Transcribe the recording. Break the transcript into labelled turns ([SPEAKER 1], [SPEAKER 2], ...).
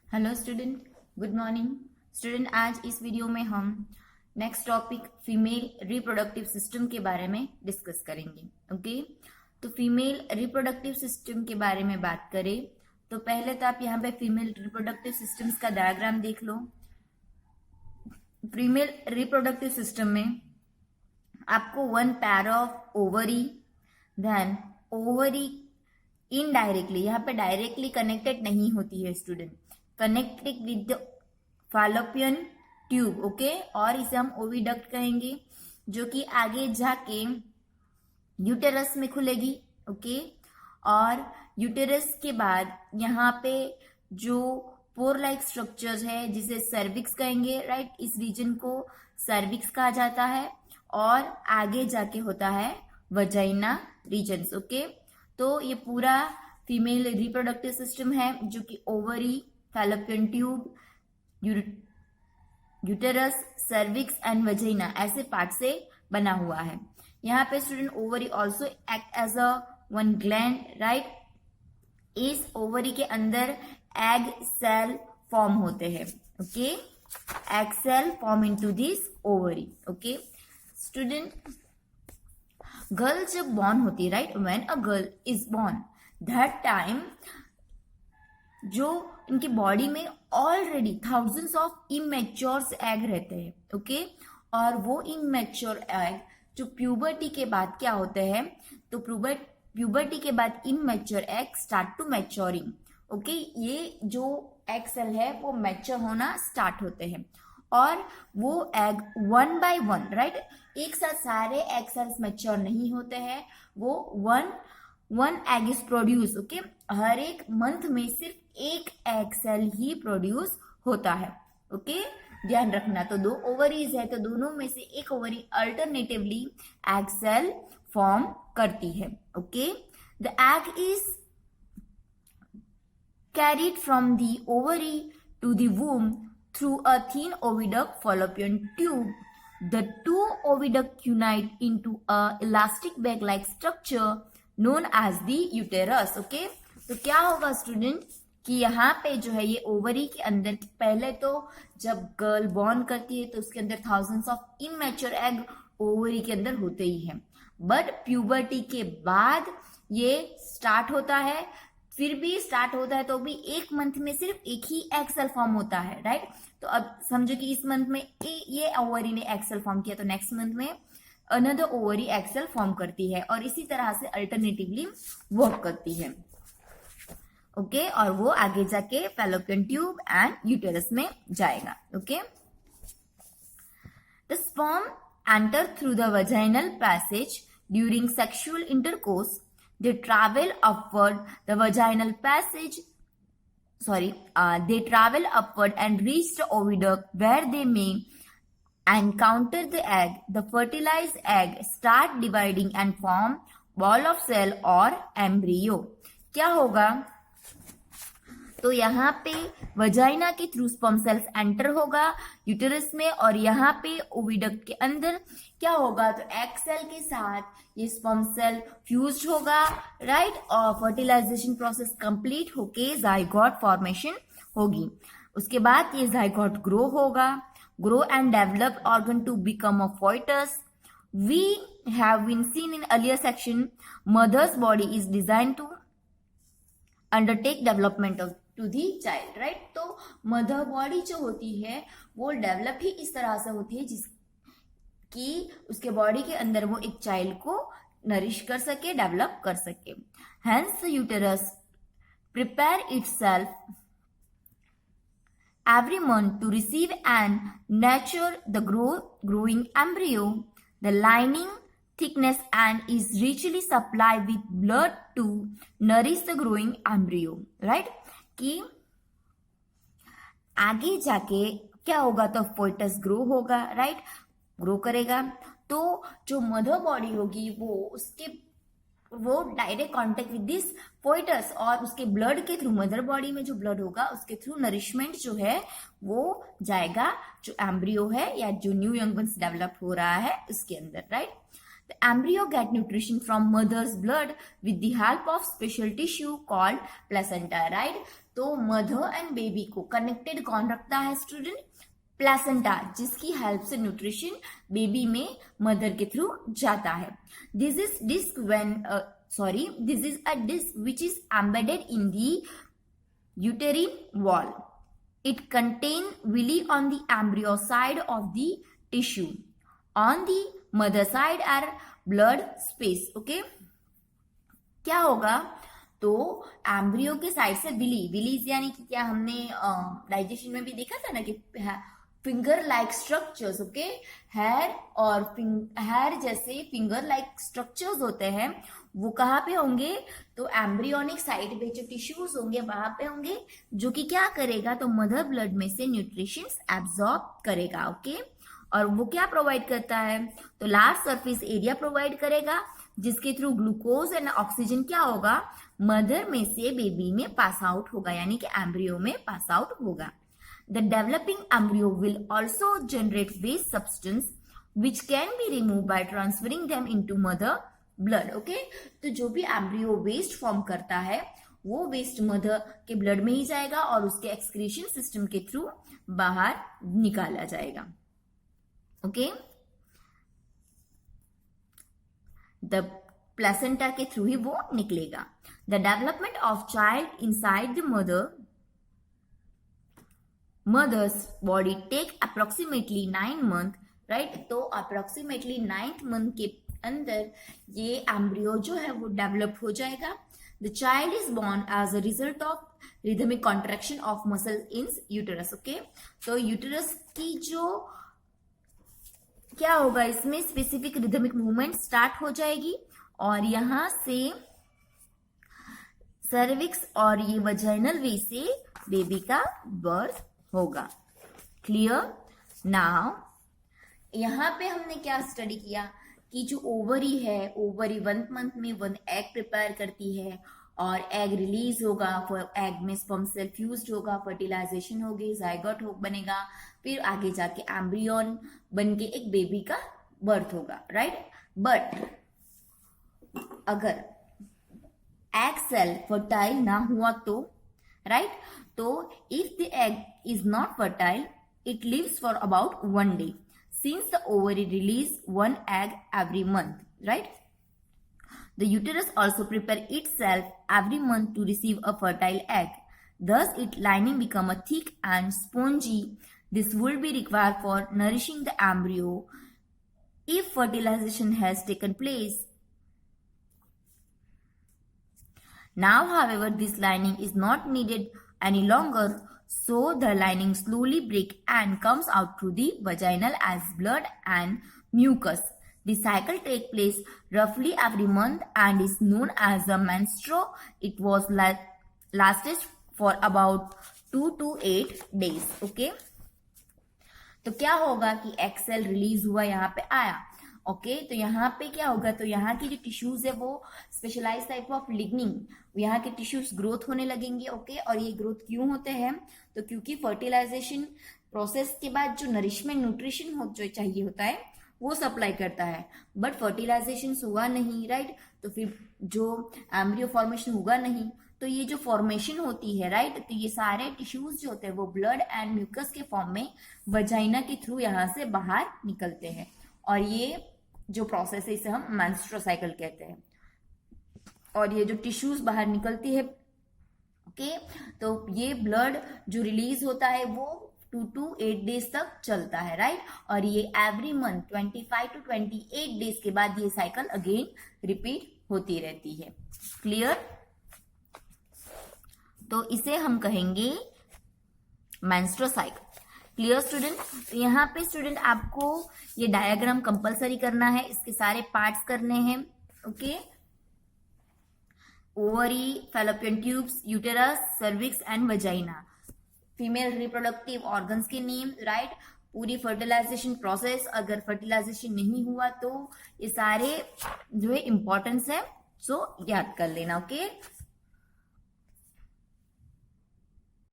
[SPEAKER 1] Hello student, good morning student. आज इस video में हम next topic female reproductive system के बारे में डिस्कस करेंगे। ओके, तो फीमेल रिप्रोडक्टिव सिस्टम के बारे में बात करें तो पहले तो आप यहाँ पे फीमेल रिप्रोडक्टिव सिस्टम्स का डायग्राम देख लो। फीमेल रिप्रोडक्टिव सिस्टम में आपको one pair of ovary, then ovary indirectly, यहाँ पे डायरेक्टली कनेक्टेड नहीं होती है student, connected with fallopian tube. Okay, और इसे हम ओविडक्ट कहेंगे, जो कि आगे जाके यूटेरस में खुलेगी। ओके, और यूटेरस के बाद यहाँ पे जो पोर लाइक स्ट्रक्चर्स है जिसे सर्विक्स कहेंगे, राइट, इस रीजन को सर्विक्स कहा जाता है, और आगे जाके होता है वजाइना रीजन्स। ओके, तो ये पूरा फीमेल रिप्रोडक्टिव सिस्टम है जो कि ovary, fallopian tube, uterus, cervix and vagina ऐसे पार्ट से बना हुआ है। यहाँ पे student ovary also act as a one gland, right. इस ओवरी के अंदर एग सेल फॉर्म होते हैं। Okay, egg cell form into this ovary. Okay student, girl जब बॉर्न होती है, right, when a girl is born, that time जो इनकी बॉडी में already thousands of immature egg रहते हैं। ओके, और वो इमेच्योर एग जो प्यूबर्टी के बाद क्या होते हैं, तो प्यूबर्टी के बाद immature egg start to maturing. Okay, ये जो एग सेल है वो मैच्योर होना स्टार्ट होते हैं, और वो egg one by one, right, एक साथ सारे एग सेल्स मैच्योर नहीं होते हैं, वो one egg is produce. Okay, हर एक मंथ में सिर्फ एक एग सेल ही प्रोड्यूस होता है। ओके, ध्यान रखना, तो दो ओवरीज है तो दोनों में से एक ovary alternatively egg cell form करती है। Okay, the egg is carried from the ovary to the womb through a thin oviduct fallopian tube. The two oviducts unite into a elastic bag-like structure known as the uterus. Okay, तो क्या होगा student कि यहाँ पे जो है ये ovary के अंदर, पहले तो जब गर्ल बॉर्न करती है तो उसके अंदर thousands of immature egg ovary के अंदर होते ही हैं, बट प्यूबर्टी के बाद ये स्टार्ट होता है। फिर भी स्टार्ट होता है तो भी एक मंथ में सिर्फ एक ही एग सेल फॉर्म होता है, राइट। तो अब समझो कि इस मंथ में ये ओवरी ने एग सेल फॉर्म किया, तो नेक्स्ट मंथ में another ovary egg cell form करती है, और इसी तरह से अल्टरनेटिवली वर्क करती है। ओके, और वो आगे जाके फैलोपियन ट्यूब एंड यूटेरस में जाएगा। Okay, the sperm enter through the vaginal passage during sexual intercourse. They travel upward the vaginal passage. They travel upward and reach the oviduct where they may encounter the egg. The fertilized egg start dividing and form ball of cell or embryo. क्या होगा, तो यहाँ पे vagina के through sperm cells enter होगा uterus में, और यहाँ पे ओविडक्ट के अंदर क्या होगा, तो एग सेल के साथ ये स्पर्म सेल फ्यूज्ड होगा, राइट, और फर्टिलाइजेशन प्रोसेस कंप्लीट होके जाइगोट फॉर्मेशन होगी। उसके बाद ये zygote grow and develop organ to become a foetus. We have been seen in earlier section, mother's body is designed to undertake development of to the child, right. तो mother body जो होती है वो develop ही इस तरह से होती है जिसकी उसके बॉडी के अंदर वो एक चाइल्ड को नरिश कर सके, डेवलप कर सके। Hence the uterus prepare itself every month to receive and nurture the growing embryo. The lining thickness and is richly supplied with blood to nourish the growing embryo, right? कि आगे जाके क्या होगा, तो फोइटस ग्रो होगा, right, grow करेगा, तो जो मदर बॉडी होगी वो direct contact with this foetus, और उसके ब्लड के थ्रू, मदर बॉडी में जो ब्लड होगा उसके थ्रू नरिशमेंट जो है वो जाएगा जो एम्ब्रियो है या जो न्यू यंग वंस डेवलप हो रहा है उसके अंदर, right. The embryo get nutrition from mother's blood with the help of special tissue called placenta, right? तो मदर एंड बेबी को कनेक्टेड कौन रखता है स्टूडेंट? प्लेसेंटा, जिसकी हेल्प से न्यूट्रिशन बेबी में मदर के थ्रू जाता है. This is disc this is a disc which is embedded in the uterine wall. It contains villi on the embryo side of the tissue. On the mother side are blood space. Okay, क्या होगा? तो embryo के side से villis यानी कि क्या हमने digestion में भी देखा था ना कि finger like structures. Okay, hair जैसे फिंगर लाइक स्ट्रक्चर्स होते हैं, वो कहाँ पे होंगे? तो एम्ब्रियोनिक साइड पे जो टिश्यूज होंगे वहां पे होंगे, जो कि क्या करेगा? तो मदर ब्लड में से न्यूट्रिशंस एब्जॉर्ब करेगा. ओके, और वो क्या प्रोवाइड करता है? तो लार्ज सरफेस एरिया प्रोवाइड करेगा, जिसके थ्रू ग्लूकोज एंड ऑक्सीजन क्या होगा? मदर में से बेबी में पास आउट होगा, यानी कि एम्ब्रियो में पास आउट होगा. The developing embryo will also generate waste substance which can be removed by transferring them into mother blood. Okay, तो जो भी एम्ब्रियो वेस्ट फॉर्म करता है वो वेस्ट मदर के ब्लड में ही जाएगा और उसके एक्सक्रीशन सिस्टम के थ्रू बाहर निकाला जाएगा. ओके, द प्लेसेंटा के थ्रू ही वो निकलेगा. The development of child inside the mother's body take approximately 9 months, right? तो approximately 9th month के अंदर ये एम्ब्रियो जो है वो डेवलप हो जाएगा. The child is born as a result of rhythmic contraction of muscle in uterus. Okay, तो यूटरस की जो क्या होगा, इसमें स्पेसिफिक रिदमिक मूवमेंट स्टार्ट हो जाएगी और यहां से सर्विक्स और ये वजाइनल वे से बेबी का बर्थ होगा. क्लियर? नाउ यहाँ पे हमने क्या स्टडी किया कि जो ओवरी है, ओवरी 1 मंथ में 1 एग प्रिपेयर करती है और एग रिलीज होगा, एग में स्पर्म सेल फ्यूज्ड होगा, फर्टिलाइजेशन होगी, जाइगोट बनेगा, फिर आगे जाके एम्ब्रियन बन के एक बेबी का बर्थ होगा, राइट? बट अगर एग सेल फर्टाइल ना हुआ तो, राइट? तो if the egg is not fertile, it lives for about 1 day, since the ovary release 1 egg every month, right? The uterus also prepare itself every month to receive a fertile egg. Thus, its lining become a thick and spongy. This will be required for nourishing the embryo if fertilization has taken place. Now, however, this lining is not needed any longer, so the lining slowly breaks and comes out through the vaginal as blood and mucus. The cycle takes place roughly every month and is known as a menstrual. It was lasted for about 2 to 8 days. Okay, तो क्या होगा कि egg cell release हुआ, यहाँ पे आया. Okay, तो यहाँ पे क्या होगा? तो यहाँ की जो टिश्यूज है वो स्पेशलाइज टाइप ऑफ लिग्निंग, यहाँ के टिश्यूज ग्रोथ होने लगेंगे. ओके, और ये ग्रोथ क्यों होते हैं? तो क्योंकि फर्टिलाइजेशन प्रोसेस के बाद जो नरिशमेंट न्यूट्रिशन जो चाहिए होता है वो सप्लाई करता है, बट फर्टिलाइजेशन हुआ नहीं, राइट? तो फिर जो एम्ब्रियो फॉर्मेशन होगा नहीं, तो ये जो फॉर्मेशन होती है, राइट, तो ये सारे टिश्यूज जो होते हैं वो ब्लड एंड म्यूकस के फॉर्म में वजाइना के थ्रू यहाँ से बाहर निकलते हैं. और ये जो प्रोसेस है इसे हम मेंस्ट्रुअल साइकिल कहते हैं. और ये जो टिश्यूज बाहर निकलती है, ओके, तो ये ब्लड जो रिलीज होता है वो 2 to 8 डेज तक चलता है, राइट? और ये एवरी मंथ 25 to 28 डेज के बाद ये साइकिल अगेन रिपीट होती रहती है. क्लियर? तो इसे हम कहेंगे मेंस्ट्रुअल साइकिल. Clear student? तो यहाँ पे स्टूडेंट आपको ये डायग्राम कंपलसरी करना है, इसके सारे पार्ट्स करने हैं. Okay, ovary, fallopian tubes, uterus, cervix and vagina, female reproductive organs के नेम, राइट? पूरी फर्टिलाइजेशन प्रोसेस, अगर फर्टिलाइजेशन नहीं हुआ तो ये सारे जो है इंपॉर्टेंस है, सो याद कर लेना. ओके,